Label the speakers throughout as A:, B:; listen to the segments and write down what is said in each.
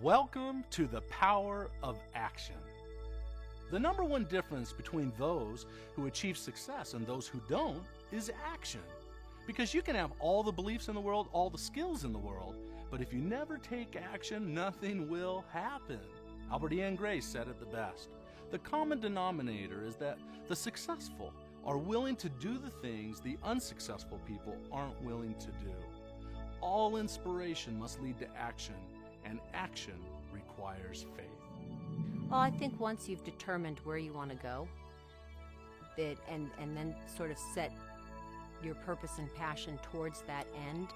A: Welcome to the power of action. The number one difference between those who achieve success and those who don't is action. Because you can have all the beliefs in the world, all the skills in the world, but if you never take action, nothing will happen. Albert Ian Gray said it the best. The common denominator is that the successful are willing to do the things the unsuccessful people aren't willing to do. All inspiration must lead to action, and action requires faith.
B: Well, I think once you've determined where you want to go, and then sort of set your purpose and passion towards that end,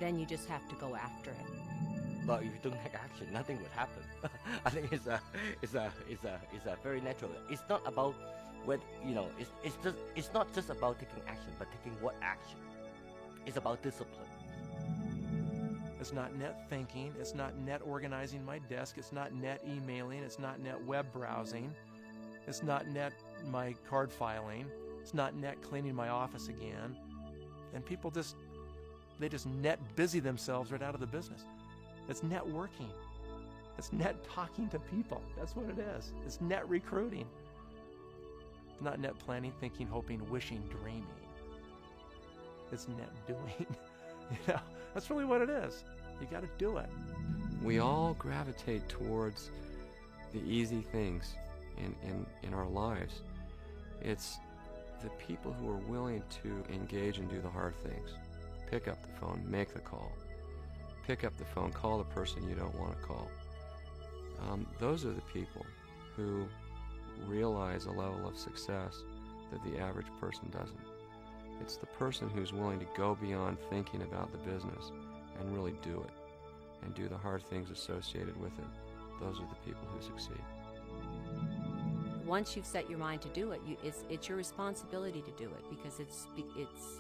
B: then you just have to go after it.
C: But if you don't take action, nothing would happen. I think it's a very natural. It's not about what it's not just about taking action, but taking what action. It's about discipline.
D: It's not net thinking, it's not net organizing my desk, it's not net emailing, it's not net web browsing, it's not net my card filing, it's not net cleaning my office again. And people just net busy themselves right out of the business. It's networking. It's net talking to people. That's what it is. It's net recruiting. It's not net planning, thinking, hoping, wishing, dreaming. It's net doing. That's really what it is. You got to do it.
E: We all gravitate towards the easy things in our lives. It's the people who are willing to engage and do the hard things. Pick up the phone, make the call. Pick up the phone, call the person you don't want to call. Those are the people who realize a level of success that the average person doesn't. It's the person who's willing to go beyond thinking about the business and really do it, and do the hard things associated with it. Those are the people who succeed.
B: Once you've set your mind to do it, it's your responsibility to do it, because it's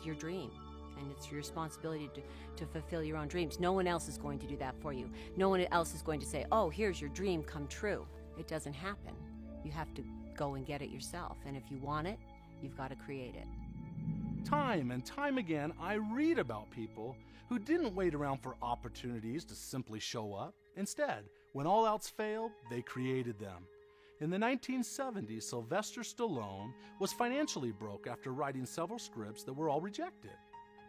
B: your dream, and it's your responsibility to fulfill your own dreams. No one else is going to do that for you. No one else is going to say, oh, here's your dream come true. It doesn't happen. You have to go and get it yourself, and if you want it, you've got to create it.
A: Time and time again, I read about people who didn't wait around for opportunities to simply show up. Instead, when all else failed, they created them. In the 1970s, Sylvester Stallone was financially broke after writing several scripts that were all rejected.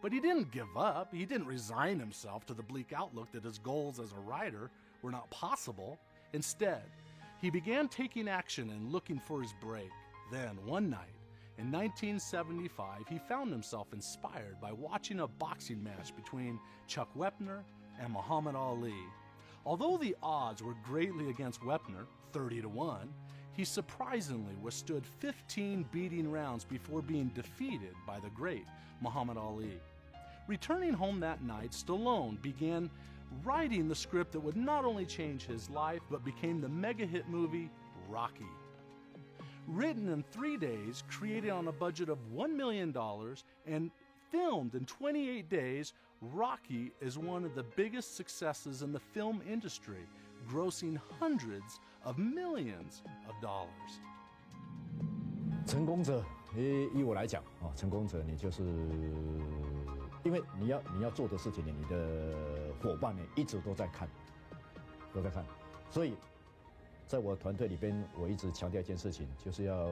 A: But he didn't give up. He didn't resign himself to the bleak outlook that his goals as a writer were not possible. Instead, he began taking action and looking for his break. Then, one night, in 1975, he found himself inspired by watching a boxing match between Chuck Wepner and Muhammad Ali. Although the odds were greatly against Wepner, 30-1, he surprisingly withstood 15 beating rounds before being defeated by the great Muhammad Ali. Returning home that night, Stallone began writing the script that would not only change his life, but became the mega-hit movie Rocky. Written in 3 days, created on a budget of $1 million, and filmed in 28 days, Rocky is one of the biggest successes in the film industry, grossing hundreds of millions of dollars.
F: 成功者，依我来讲成功者你就是因为你要做的事情呢，你的伙伴呢一直都在看，所以在我团队里边，我一直强调一件事情，就是要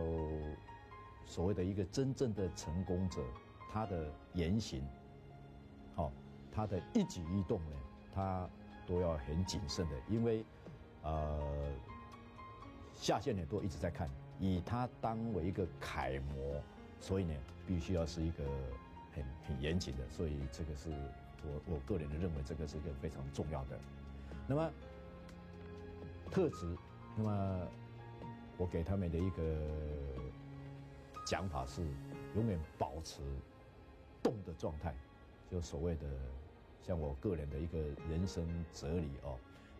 F: 所谓的一个真正的成功者，他的言行，他的一举一动呢，他都要很谨慎的，因为下线呢都一直在看，以他当为一个楷模，所以呢必须要是一个很严谨的，所以这个是我个人的认为，这个是一个非常重要的。那么特质。那么，我给他们的一个讲法是，永远保持动的状态，就所谓的像我个人的一个人生哲理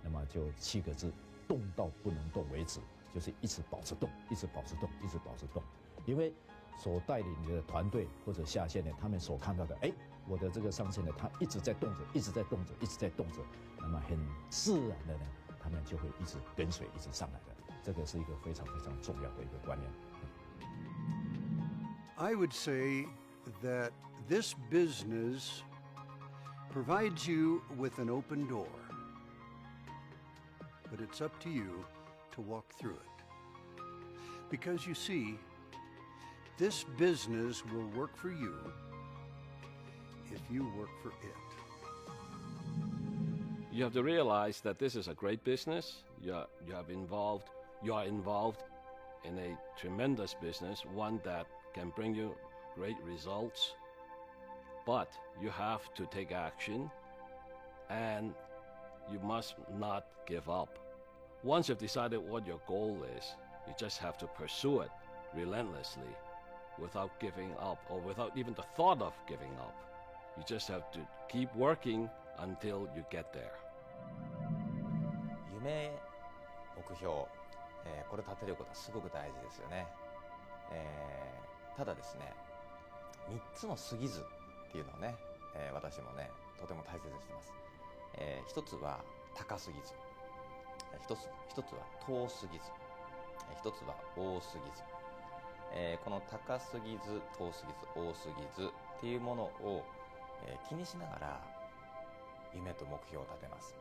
F: 那么就7个字：动到不能动为止，就是一直保持动，一直保持动，一直保持动。因为所带领的团队或者下线呢，他们所看到的，我的这个上线呢，他一直在动着，一直在动着，一直在动着，那么很自然的呢。他们就会一直跟随，一直上来的，这个是一个非常非常重要的一个观念。
G: I would say that this business provides you with an open door. but it's up to you to walk through it. Because you see, this business will work for you if you work for it.
H: You have to realize that this is a great business. You are involved in a tremendous business, one that can bring you great results. But you have to take action, and you must not give up. Once you've decided what your goal is, you just have to pursue it relentlessly without giving up, or without even the thought of giving up. You just have to keep working until you get there.
I: 夢、目標、これ立てることはすごく大事ですよね。ただですね、3つの過ぎずっていうのをね、私もね、とても大切にしてます。一つは高すぎず、一つは遠すぎず、一つは多すぎず。この高すぎず、遠すぎず、多すぎずっていうものを、気にしながら夢と目標を立てます。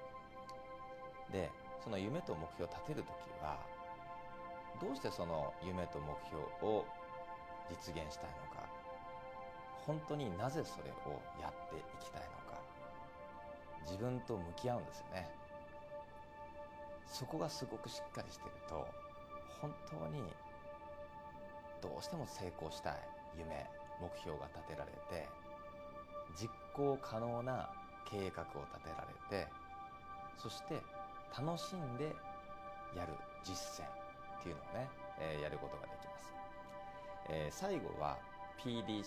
I: で、その夢と目標を立てるときは、どうしてその夢と目標を実現したいのか、本当になぜそれをやっていきたいのか、自分と向き合うんですよね。そこがすごくしっかりしていると、本当にどうしても成功したい夢、目標が立てられて、実行可能な計画を立てられて、そして楽しんでやる実践っていうのをね、やることができます。最後は PDCA で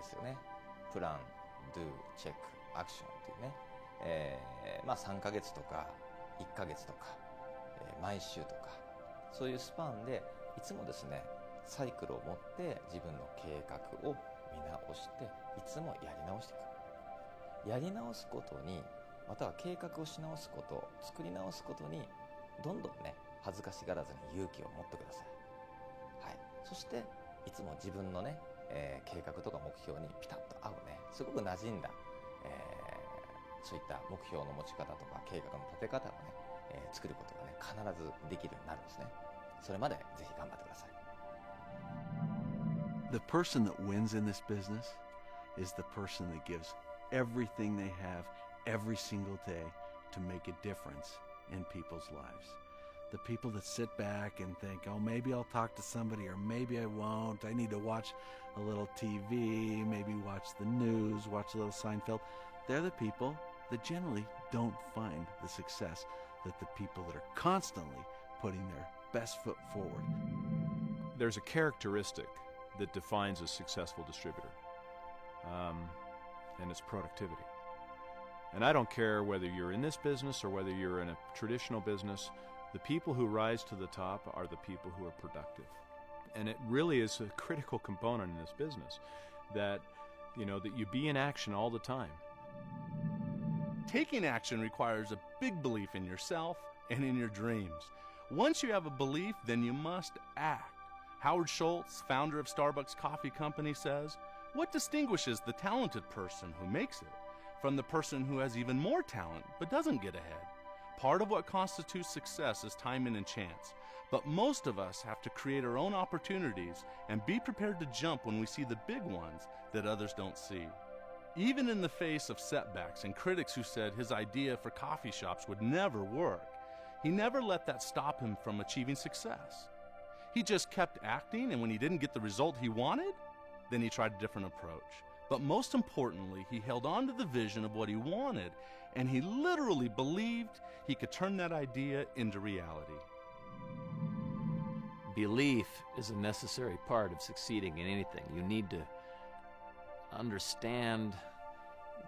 I: すよね。プラン、ドゥ、チェック、アクションっていうね、3ヶ月とか1ヶ月とか、毎週とか、そういうスパンでいつもですね、サイクルを持って自分の計画を見直して、いつもやり直していく。やり直すことに、または計画をし直すこと、作り直すことに、どんどんね、恥ずかしがらずに勇気を持ってください。はい。そして、いつも自分のね、計画とか目標にピタッと合うね、すごく馴染んだ、そういった目標の持ち方とか計画の立て方をね、作ることがね、必ずできるようになるんですね。それまでぜひ頑張ってください。
J: The person that wins in this business is the person that gives everything they have every single day to make a difference in people's lives. The people that sit back and think, oh, maybe I'll talk to somebody or maybe I won't. I need to watch a little TV, maybe watch the news, watch a little Seinfeld. They're the people that generally don't find the success that the people that are constantly putting their best foot forward.
K: There's a characteristic that defines a successful distributor, and it's productivity. And I don't care whether you're in this business or whether you're in a traditional business, the people who rise to the top are the people who are productive. And it really is a critical component in this business that, that you be in action all the time.
A: Taking action requires a big belief in yourself and in your dreams. Once you have a belief, then you must act. Howard Schultz, founder of Starbucks Coffee Company, says, "What distinguishes the talented person who makes it from the person who has even more talent but doesn't get ahead? Part of what constitutes success is timing and chance, but most of us have to create our own opportunities and be prepared to jump when we see the big ones that others don't see." Even in the face of setbacks and critics who said his idea for coffee shops would never work, he never let that stop him from achieving success. He just kept acting, and when he didn't get the result he wanted, then he tried a different approach. But most importantly, he held on to the vision of what he wanted, and he literally believed he could turn that idea into reality.
L: Belief is a necessary part of succeeding in anything. You need to understand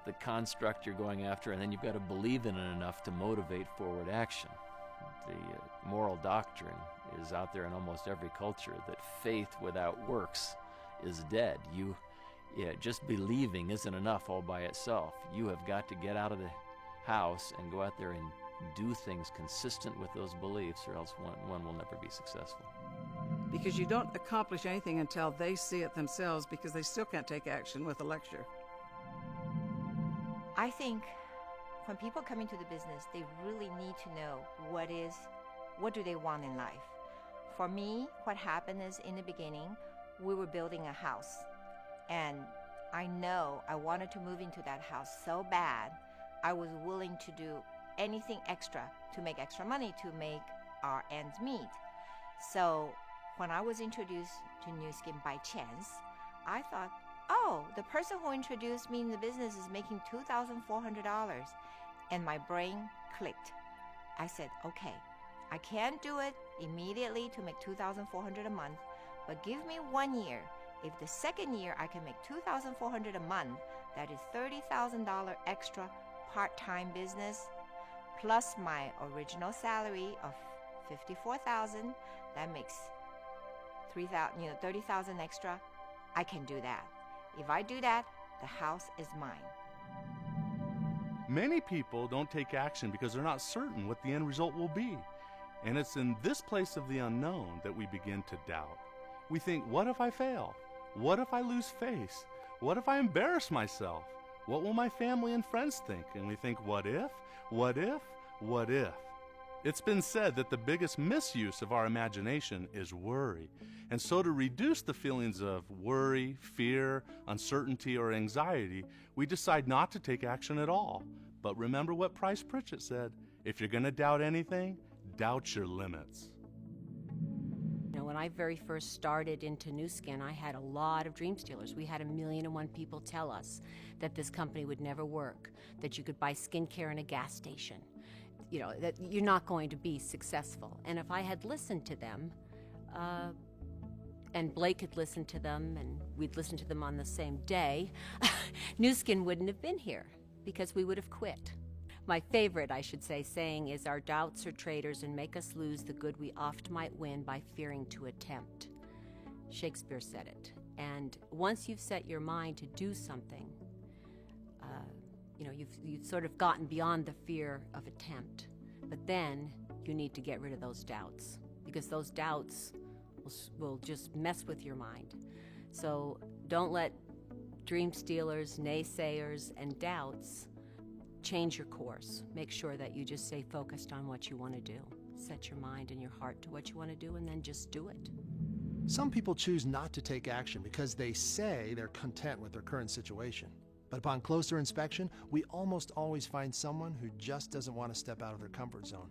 L: the construct you're going after, and then you've got to believe in it enough to motivate forward action. The moral doctrine is out there in almost every culture that faith without works is dead. Just believing isn't enough all by itself. You have got to get out of the house and go out there and do things consistent with those beliefs, or else one will never be successful.
M: Because you don't accomplish anything until they see it themselves, because they still can't take action with a lecture.
N: I think when people come into the business, they really need to know what do they want in life. For me, what happened is in the beginning, we were building a house, and I know I wanted to move into that house so bad, I was willing to do anything extra to make extra money to make our ends meet. So when I was introduced to Nu Skin by chance, I thought, oh, the person who introduced me in the business is making $2,400. And my brain clicked. I said, okay, I can't do it immediately to make $2,400 a month, but give me 1 year. If the second year I can make $2,400 a month, that is $30,000 extra part-time business, plus my original salary of $54,000, that makes $30,000 extra. I can do that. If I do that, the house is mine.
A: Many people don't take action because they're not certain what the end result will be. And it's in this place of the unknown that we begin to doubt. We think, what if I fail? What if I lose face? What if I embarrass myself? What will my family and friends think? And we think, what if? What if? What if? It's been said that the biggest misuse of our imagination is worry. And so to reduce the feelings of worry, fear, uncertainty, or anxiety, we decide not to take action at all. But remember what Price Pritchett said, if you're going to doubt anything, doubt your limits.
B: You know, when I very first started into Nu Skin, I had a lot of dream stealers. We had 1,000,001 people tell us that this company would never work, that you could buy skincare in a gas station, you know, that you're not going to be successful. And if I had listened to them, and Blake had listened to them, and we'd listened to them on the same day, Nu Skin wouldn't have been here because we would have quit. My favorite, I should say, saying is, our doubts are traitors and make us lose the good we oft might win by fearing to attempt. Shakespeare said it. And once you've set your mind to do something, you've sort of gotten beyond the fear of attempt. But then you need to get rid of those doubts, because those doubts will just mess with your mind. So don't let dream stealers, naysayers, and doubts change your course. Make sure that you just stay focused on what you want to do. Set your mind and your heart to what you want to do, and then just do it.
O: Some people choose not to take action because they say they're content with their current situation. But upon closer inspection, we almost always find someone who just doesn't want to step out of their comfort zone,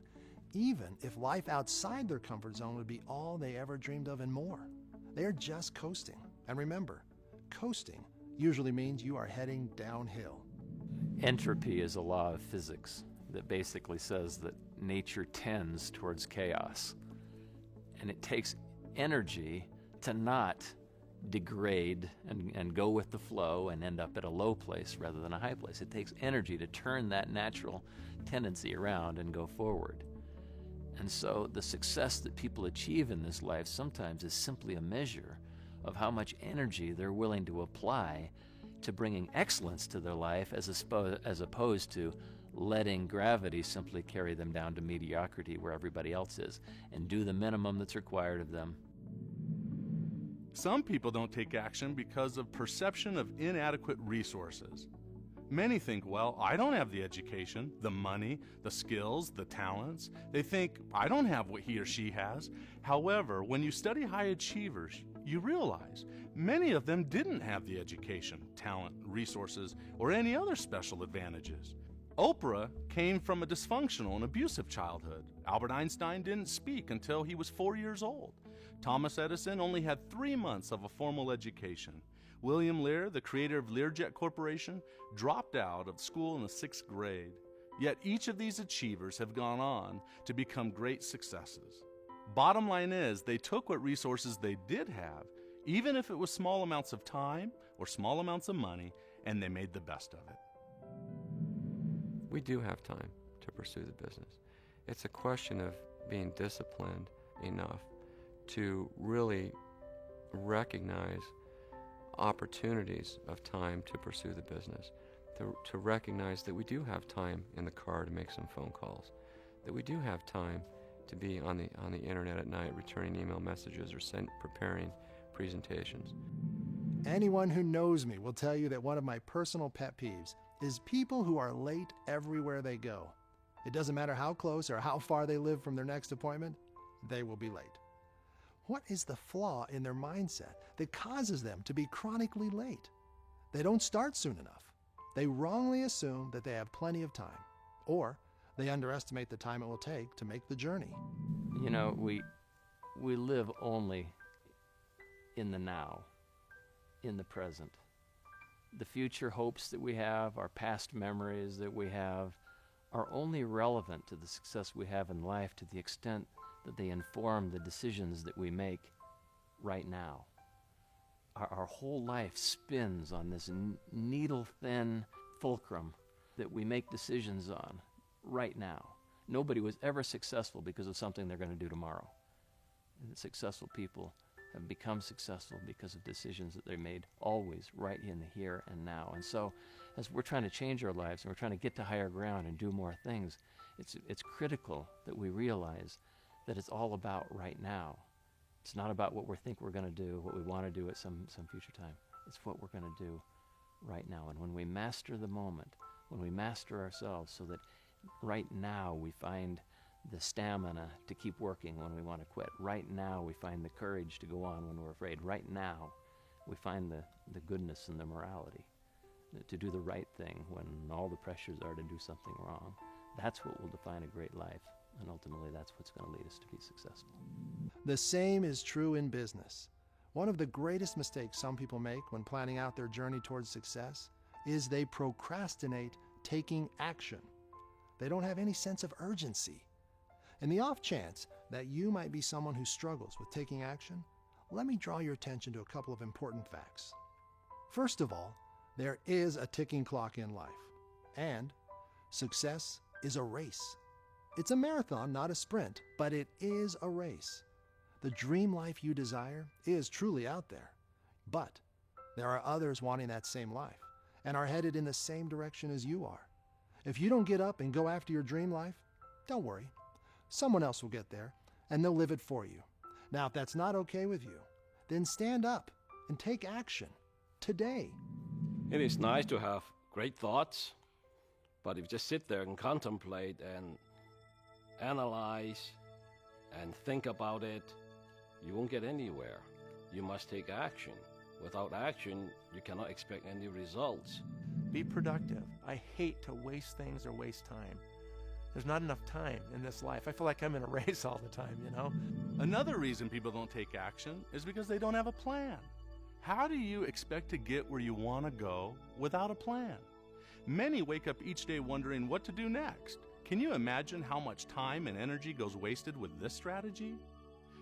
O: even if life outside their comfort zone would be all they ever dreamed of and more. They are just coasting. And remember, coasting usually means you are heading downhill.
L: Entropy is a law of physics that basically says that nature tends towards chaos. And it takes energy to not degrade and go with the flow and end up at a low place rather than a high place. It takes energy to turn that natural tendency around and go forward. And so the success that people achieve in this life sometimes is simply a measure of how much energy they're willing to apply to bringing excellence to their life as opposed to letting gravity simply carry them down to mediocrity where everybody else is, and do the minimum that's required of them.
A: Some people don't take action because of perception of inadequate resources. Many think, well, I don't have the education, the money, the skills, the talents. They think, I don't have what he or she has. However, when you study high achievers, you realize many of them didn't have the education, talent, resources, or any other special advantages. Oprah came from a dysfunctional and abusive childhood. Albert Einstein didn't speak until he was 4 years old. Thomas Edison only had 3 months of a formal education. William Lear, the creator of Learjet Corporation, dropped out of school in the 6th grade. Yet each of these achievers have gone on to become great successes. Bottom line is, they took what resources they did have, even if it was small amounts of time or small amounts of money, and they made the best of it.
E: We do have time to pursue the business. It's a question of being disciplined enough to really recognize opportunities of time to pursue the business, to recognize that we do have time in the car to make some phone calls, that we do have time to be on the internet at night returning email messages or preparing presentations.
O: Anyone who knows me will tell you that one of my personal pet peeves is people who are late everywhere they go. It doesn't matter how close or how far they live from their next appointment, they will be late. What is the flaw in their mindset that causes them to be chronically late? They don't start soon enough. They wrongly assume that they have plenty of time, or they underestimate the time it will take to make the journey.
L: You know, we live only in the now, in the present. The future hopes that we have, our past memories that we have, are only relevant to the success we have in life to the extent that they inform the decisions that we make right now. Our whole life spins on this needle-thin fulcrum that we make decisions on right now. Nobody was ever successful because of something they're going to do tomorrow. And successful people have become successful because of decisions that they made always right in the here and now. And so as we're trying to change our lives and we're trying to get to higher ground and do more things, it's critical that we realize that it's all about right now. It's not about what we think we're going to do, what we want to do at some future time. It's what we're going to do right now. And when we master the moment, when we master ourselves so that right now we find the stamina to keep working when we want to quit. Right now we find the courage to go on when we're afraid. Right now we find the goodness and the morality to do the right thing when all the pressures are to do something wrong. That's what will define a great life. And ultimately, that's what's going to lead us to be successful.
O: The same is true in business. One of the greatest mistakes some people make when planning out their journey towards success is they procrastinate taking action. They don't have any sense of urgency. In the off chance that you might be someone who struggles with taking action, let me draw your attention to a couple of important facts. First of all, there is a ticking clock in life, and success is a race. It's a marathon, not a sprint, but it is a race. The dream life you desire is truly out there, but there are others wanting that same life and are headed in the same direction as you are. If you don't get up and go after your dream life, don't worry. Someone else will get there, and they'll live it for you. Now, if that's not okay with you, then stand up and take action today.
H: It is nice to have great thoughts, but if you just sit there and contemplate and analyze and think about it, you won't get anywhere. You must take action. Without action, you cannot expect any results.
D: Be productive. I hate to waste things or waste time. There's not enough time in this life. I feel like I'm in a race all the time, you know?
A: Another reason people don't take action is because they don't have a plan. How do you expect to get where you want to go without a plan? Many wake up each day wondering what to do next. Can you imagine how much time and energy goes wasted with this strategy?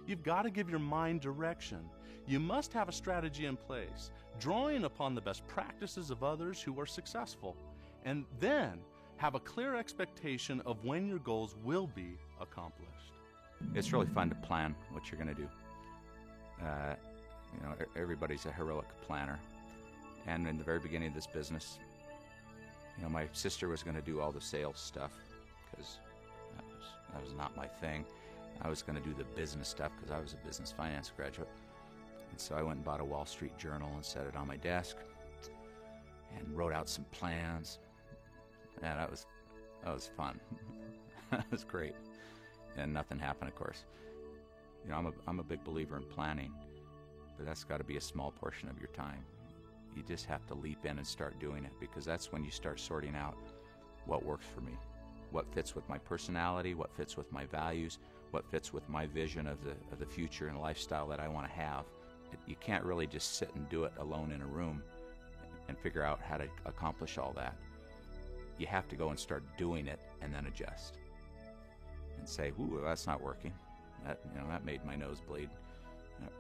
A: You've got to give your mind direction. You must have a strategy in place, drawing upon the best practices of others who are successful, and then have a clear expectation of when your goals will be accomplished.
P: It's really fun to plan what you're going to do. Everybody's a heroic planner. And in the very beginning of this business, my sister was going to do all the sales stuff because that was not my thing. I was going to do the business stuff because I was a business finance graduate. And so I went and bought a Wall Street Journal and set it on my desk and wrote out some plans. Yeah, that was fun. That was great. And nothing happened, of course. I'm a big believer in planning, but that's got to be a small portion of your time. You just have to leap in and start doing it, because that's when you start sorting out what works for me, what fits with my personality, what fits with my values, what fits with my vision of the future and lifestyle that I want to have. You can't really just sit and do it alone in a room and figure out how to accomplish all that. You have to go and start doing it and then adjust and say, ooh, that's not working. That made my nose bleed.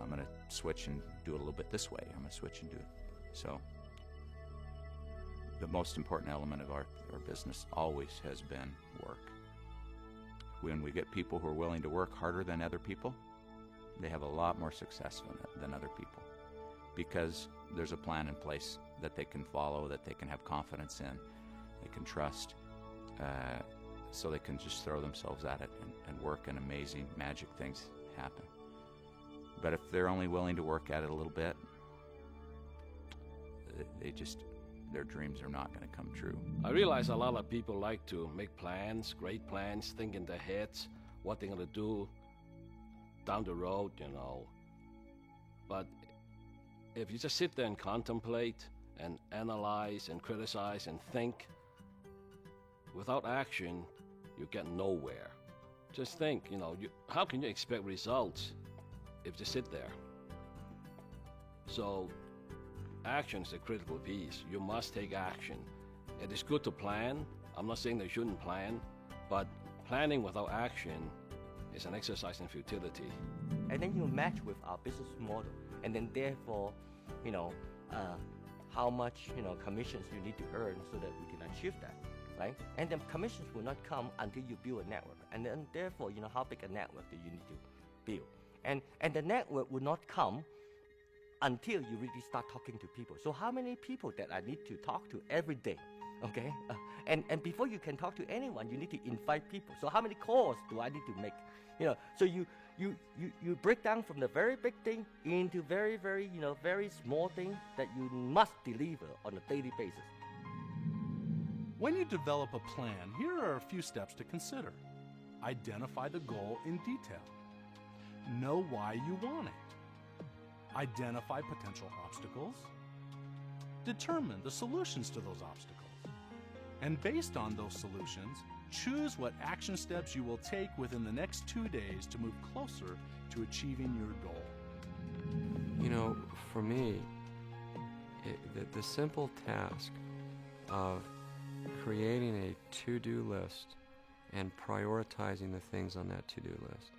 P: I'm going to switch and do it a little bit this way. I'm going to switch and do it. So the most important element of our business always has been work. When we get people who are willing to work harder than other people, they have a lot more success than other people, because there's a plan in place that they can follow, that they can have confidence in, they can trust, so they can just throw themselves at it and work, and amazing magic things happen. But if they're only willing to work at it a little bit, their dreams are not going to come true.
H: I realize a lot of people like to make plans, great plans, think in their heads what they're going to do down the road, you know. But if you just sit there and contemplate and analyze and criticize and think, without action, you get nowhere. Just think, you know, how can you expect results if you sit there? So, action is a critical piece. You must take action. It is good to plan. I'm not saying they shouldn't plan, but planning without action is an exercise in futility.
C: And then you match with our business model, and then therefore, you know, how much, you know, commissions you need to earn so that we can achieve that, right? And then commissions will not come until you build a network, and then therefore, you know, how big a network do you need to build? And the network will not come until you really start talking to people. So how many people that I need to talk to every day, okay? And before you can talk to anyone, you need to invite people. So how many calls do I need to make? You know, so you break down from the very big thing into very, very, you know, very small thing that you must deliver on a daily basis.
A: When you develop a plan, here are a few steps to consider. Identify the goal in detail. Know why you want it. Identify potential obstacles. Determine the solutions to those obstacles. And based on those solutions, choose what action steps you will take within the next 2 days to move closer to achieving your goal.
E: You know, for me, the simple task of creating a to-do list and prioritizing the things on that to-do list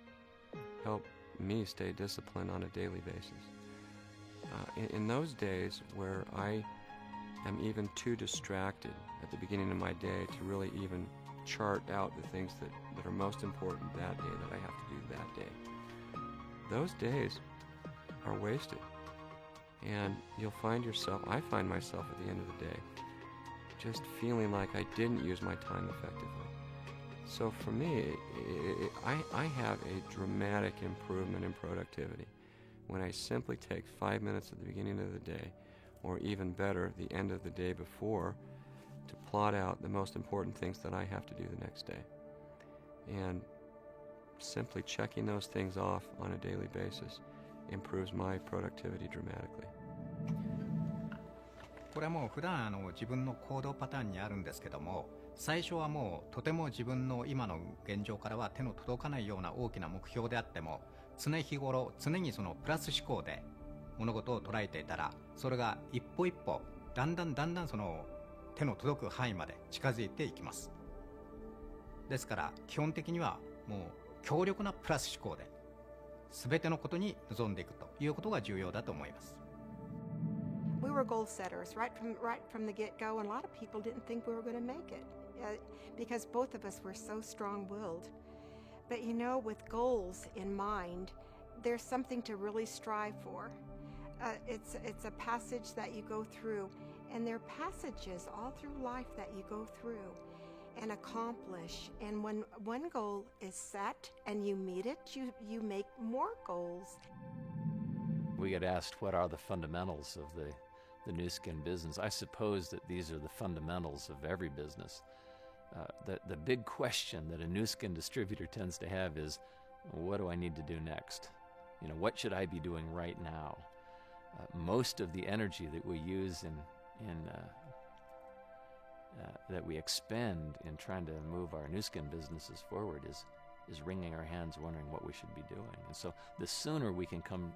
E: help me stay disciplined on a daily basis. In those days where I am even too distracted at the beginning of my day to really even chart out the things that are most important that day that I have to do that day, those days are wasted. And you'll find yourself, I find myself at the end of the day, just feeling like I didn't use my time effectively. So for me, I have a dramatic improvement in productivity when I simply take 5 minutes at the beginning of the day, or even better, the end of the day before, to plot out the most important things that I have to do the next day. And simply checking those things off on a daily basis improves my productivity dramatically.
Q: これはもう普段自分の行動パターンにあるんですけども、最初はもうとても自分の今の現状からは手の届かないような大きな目標であっても、常日頃常にそのプラス思考で物事を捉えていたら、それが一歩一歩だんだんその手の届く範囲まで近づいていきます。ですから基本的にはもう強力なプラス思考で全てのことに臨んでいくということが重要だと思います。
R: We were goal setters right from the get-go, and a lot of people didn't think we were going to make it because both of us were so strong-willed. But you know, with goals in mind, there's something to really strive for. It's a passage that you go through, and there are passages all through life that you go through and accomplish. And when one goal is set and you meet it, you make more goals.
L: We get asked what are the fundamentals of the Nu Skin business. I suppose that these are the fundamentals of every business. The big question that a Nu Skin distributor tends to have is, what do I need to do next? You know, what should I be doing right now? Most of the energy that we use that we expend in trying to move our Nu Skin businesses forward is wringing our hands wondering what we should be doing. And so the sooner we can come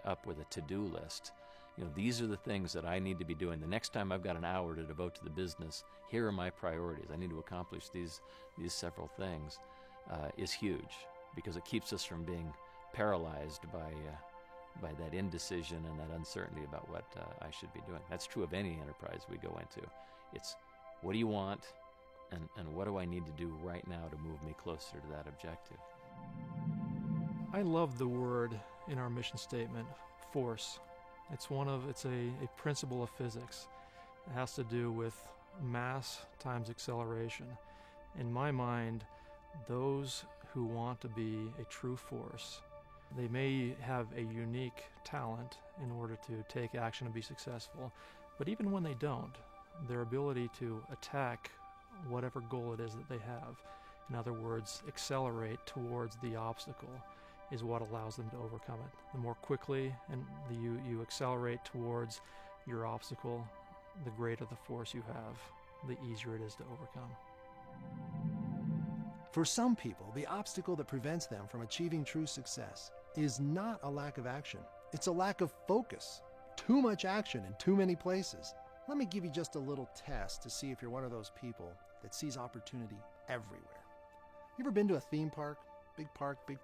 L: up with a to-do list, you know, these are the things that I need to be doing. The next time I've got an hour to devote to the business, here are my priorities. I need to accomplish these several things, is huge, because it keeps us from being paralyzed by that indecision and that uncertainty about what I should be doing. That's true of any enterprise we go into. It's what do you want, and what do I need to do right now to move me closer to that objective?
S: I love the word in our mission statement, force. It's a principle of physics. It has to do with mass times acceleration. In my mind, those who want to be a true force, they may have a unique talent in order to take action and be successful, but even when they don't, their ability to attack whatever goal it is that they have. In other words, accelerate towards the obstacle is what allows them to overcome it. The more quickly you accelerate towards your obstacle, the greater the force you have, the easier it is to overcome.
O: For some people, the obstacle that prevents them from achieving true success is not a lack of action. It's a lack of focus. Too much action in too many places. Let me give you just a little test to see if you're one of those people that sees opportunity everywhere. You ever been to a theme park? Big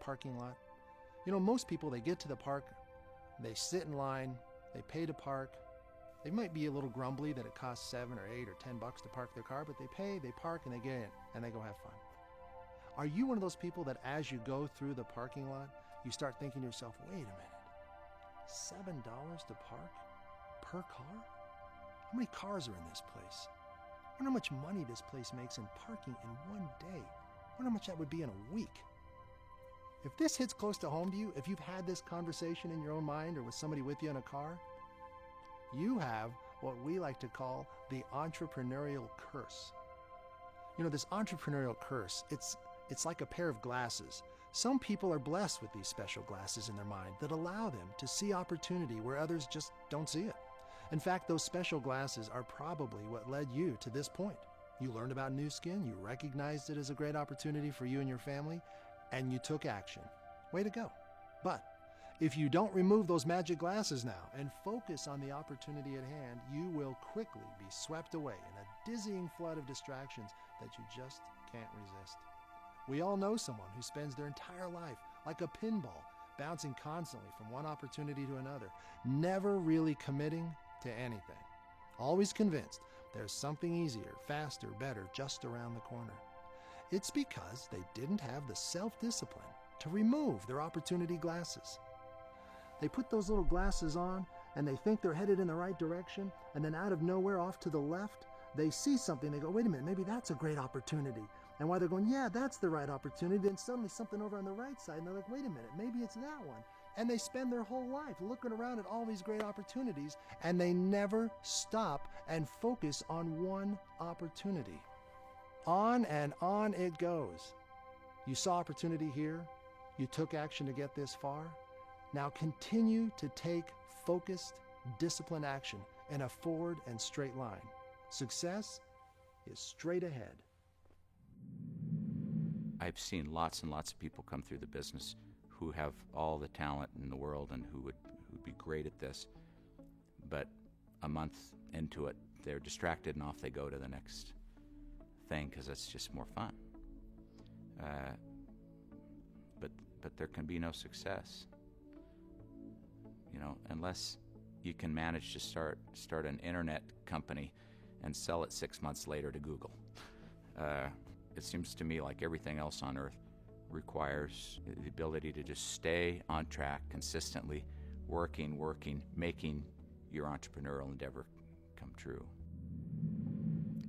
O: parking lot? You know, most people, they get to the park, they sit in line, they pay to park. They might be a little grumbly that it costs $7 or $8 or $10 to park their car, but they pay, they park, and they get in, and they go have fun. Are you one of those people that as you go through the parking lot, you start thinking to yourself, wait a minute, $7 to park per car? How many cars are in this place? I wonder how much money this place makes in parking in one day. I wonder how much that would be in a week. If this hits close to home to you, if you've had this conversation in your own mind or with somebody with you in a car, you have what we like to call the entrepreneurial curse. You know, this entrepreneurial curse, it's like a pair of glasses. Some people are blessed with these special glasses in their mind that allow them to see opportunity where others just don't see it. In fact, those special glasses are probably what led you to this point. You learned about Nu Skin, you recognized it as a great opportunity for you and your family, and you took action. Way to go. But if you don't remove those magic glasses now and focus on the opportunity at hand, you will quickly be swept away in a dizzying flood of distractions that you just can't resist. We all know someone who spends their entire life like a pinball, bouncing constantly from one opportunity to another, never really committing to anything. Always convinced there's something easier, faster, better just around the corner. It's because they didn't have the self-discipline to remove their opportunity glasses. They put those little glasses on and they think they're headed in the right direction, and then out of nowhere off to the left, they see something, they go, wait a minute, maybe that's a great opportunity. And while they're going, yeah, that's the right opportunity, then suddenly something over on the right side, and they're like, wait a minute, maybe it's that one. And they spend their whole life looking around at all these great opportunities, and they never stop and focus on one opportunity. On and on it goes. You saw opportunity here. You took action to get this far. Now continue to take focused, disciplined action in a forward and straight line. Success is straight ahead.
P: I've seen lots and lots of people come through the business who have all the talent in the world and who would be great at this, but a month into it, they're distracted and off they go to the next thing because it's just more fun. But there can be no success, you know, unless you can manage to start an internet company and sell it 6 months later to Google. It seems to me like everything else on earth requires the ability to just stay on track consistently, working, making your entrepreneurial endeavor come true.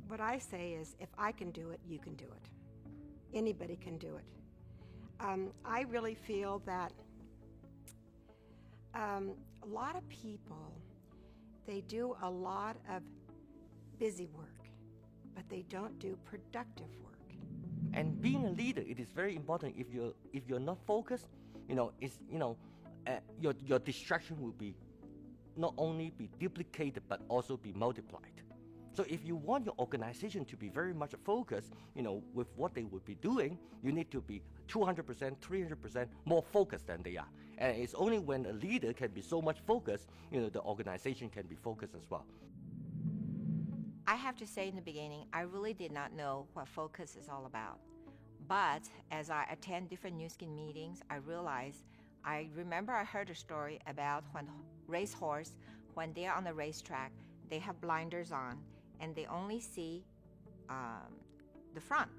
R: What I say is, if I can do it, you can do it. Anybody can do it. I really feel that a lot of people, they do a lot of busy work, but they don't do productive work.
C: And being a leader, it is very important. If you're not focused, your distraction will be not only be duplicated but also be multiplied. So if you want your organization to be very much focused, with what they would be doing, you need to be 200%, 300% more focused than they are. And it's only when a leader can be so much focused, the organization can be focused as well.
N: I have to say in the beginning, I really did not know what focus is all about. But as I attend different Nu Skin meetings, I remember I heard a story about when racehorse, when they're on the racetrack, they have blinders on and they only see the front.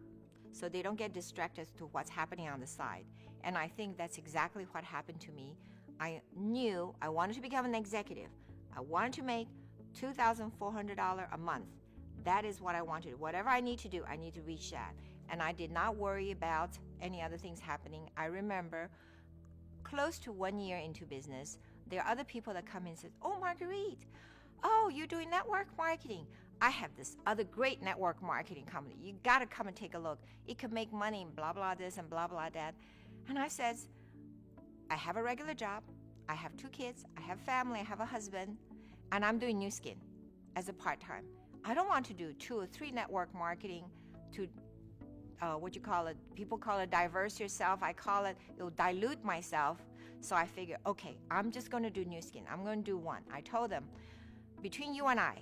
N: So they don't get distracted to what's happening on the side. And I think that's exactly what happened to me. I knew I wanted to become an executive. I wanted to make $2,400 a month. That is what I wanted. Whatever I need to do, I need to reach that. And I did not worry about any other things happening. I remember close to 1 year into business, there are other people that come in and say, oh, Marguerite, oh, you're doing network marketing. I have this other great network marketing company. You got to come and take a look. It can make money and blah, blah, this and blah, blah, that. And I says, I have a regular job. I have 2 kids. I have family. I have a husband. And I'm doing Nu Skin as a part-time. I don't want to do 2 or 3 network marketing to, people call it diverse yourself. I call it, it'll dilute myself. So I figure, okay, I'm just going to do Nu Skin. I'm going to do one. I told them, between you and I,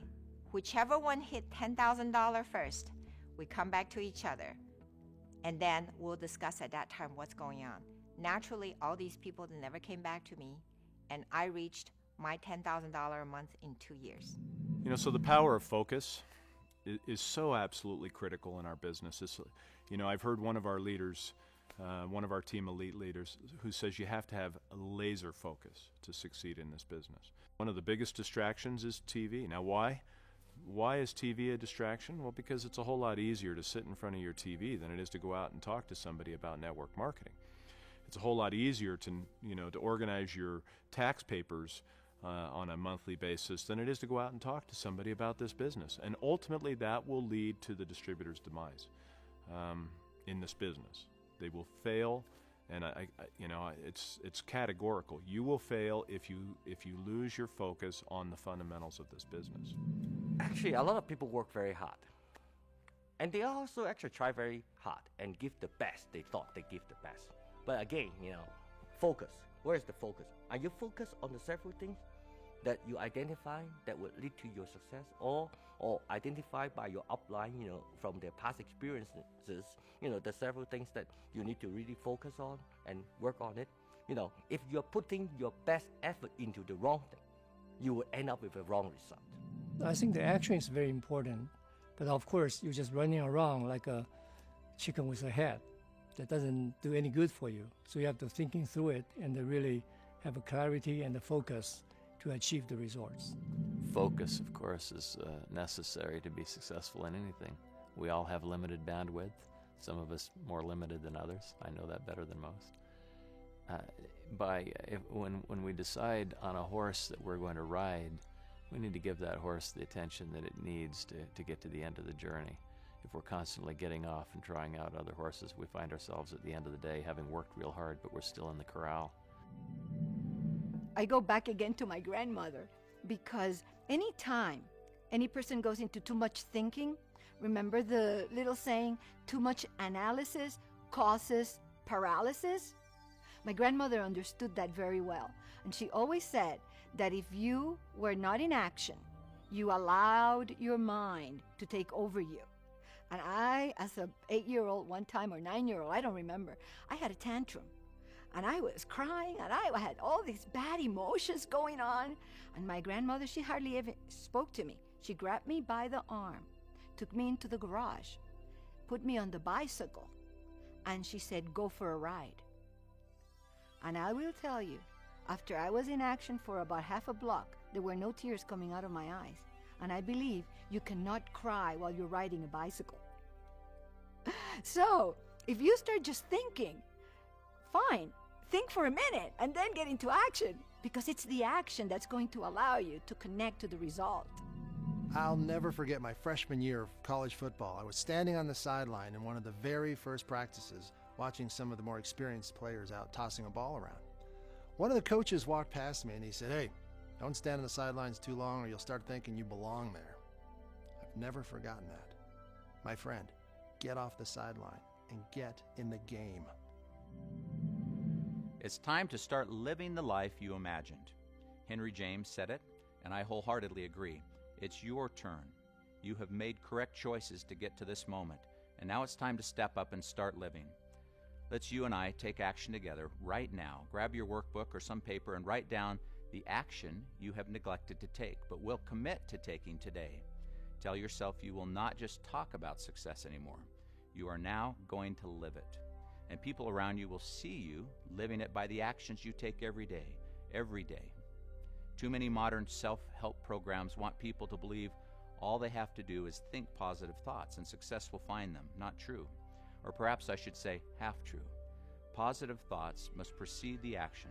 N: whichever one hit $10,000 first, we come back to each other. And then we'll discuss at that time what's going on. Naturally, all these people never came back to me, and I reached my $10,000 a month in 2 years.
K: You know, so the power of focus is so absolutely critical in our business. You know, I've heard one of our leaders, one of our team elite leaders, who says you have to have a laser focus to succeed in this business. One of the biggest distractions is TV. Now, why? Why is TV a distraction? Well, because it's a whole lot easier to sit in front of your TV than it is to go out and talk to somebody about network marketing. It's a whole lot easier to, you know, to organize your tax papers on a monthly basis than it is to go out and talk to somebody about this business. And ultimately, that will lead to the distributor's demise in this business. They will fail, and it's categorical. You will fail if you lose your focus on the fundamentals of this business.
C: Actually, a lot of people work very hard, and they also actually try very hard and give the best. They thought they give the best, but again, you know, focus. Where is the focus? Are you focused on the several things that you identify that would lead to your success, or identified by your upline, you know, from their past experiences, you know, the several things that you need to really focus on and work on it? You know, if you're putting your best effort into the wrong thing, you will end up with a wrong result.
T: I think the action is very important, but of course, you're just running around like a chicken with a head. That doesn't do any good for you. So you have to thinking through it and to really have a clarity and a focus to achieve the results.
L: Focus, of course, is necessary to be successful in anything. We all have limited bandwidth, some of us more limited than others. I know that better than most. When we decide on a horse that we're going to ride, we need to give that horse the attention that it needs to get to the end of the journey. If we're constantly getting off and trying out other horses, we find ourselves at the end of the day having worked real hard, but we're still in the corral.
U: I go back again to my grandmother, because any time any person goes into too much thinking, remember the little saying, too much analysis causes paralysis? My grandmother understood that very well, and she always said that if you were not in action, you allowed your mind to take over you. And I, as a 8-year-old one time, or 9-year-old, I don't remember, I had a tantrum. And I was crying, and I had all these bad emotions going on. And my grandmother, she hardly even spoke to me. She grabbed me by the arm, took me into the garage, put me on the bicycle, and she said, go for a ride. And I will tell you, after I was in action for about half a block, there were no tears coming out of my eyes. And I believe you cannot cry while you're riding a bicycle. So, if you start just thinking, fine, think for a minute and then get into action, because it's the action that's going to allow you to connect to the result.
O: I'll never forget my freshman year of college football. I was standing on the sideline in one of the very first practices, watching some of the more experienced players out tossing a ball around. One of the coaches walked past me and he said, "Hey, don't stand on the sidelines too long or you'll start thinking you belong there." I've never forgotten that. My friend, get off the sideline and get in the game.
P: It's time to start living the life you imagined. Henry James said it, and I wholeheartedly agree. It's your turn. You have made correct choices to get to this moment, and now it's time to step up and start living. Let's you and I take action together right now. Grab your workbook or some paper and write down the action you have neglected to take, but will commit to taking today. Tell yourself you will not just talk about success anymore. You are now going to live it. And people around you will see you living it by the actions you take every day, every day. Too many modern self-help programs want people to believe all they have to do is think positive thoughts and success will find them. Not true. Or perhaps I should say half true. Positive thoughts must precede the action,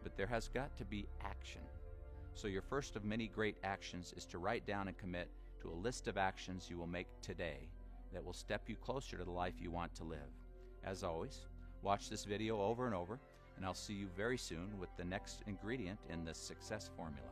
P: but there has got to be action. So your first of many great actions is to write down and commit to a list of actions you will make today that will step you closer to the life you want to live. As always, watch this video over and over, and I'll see you very soon with the next ingredient in the success formula.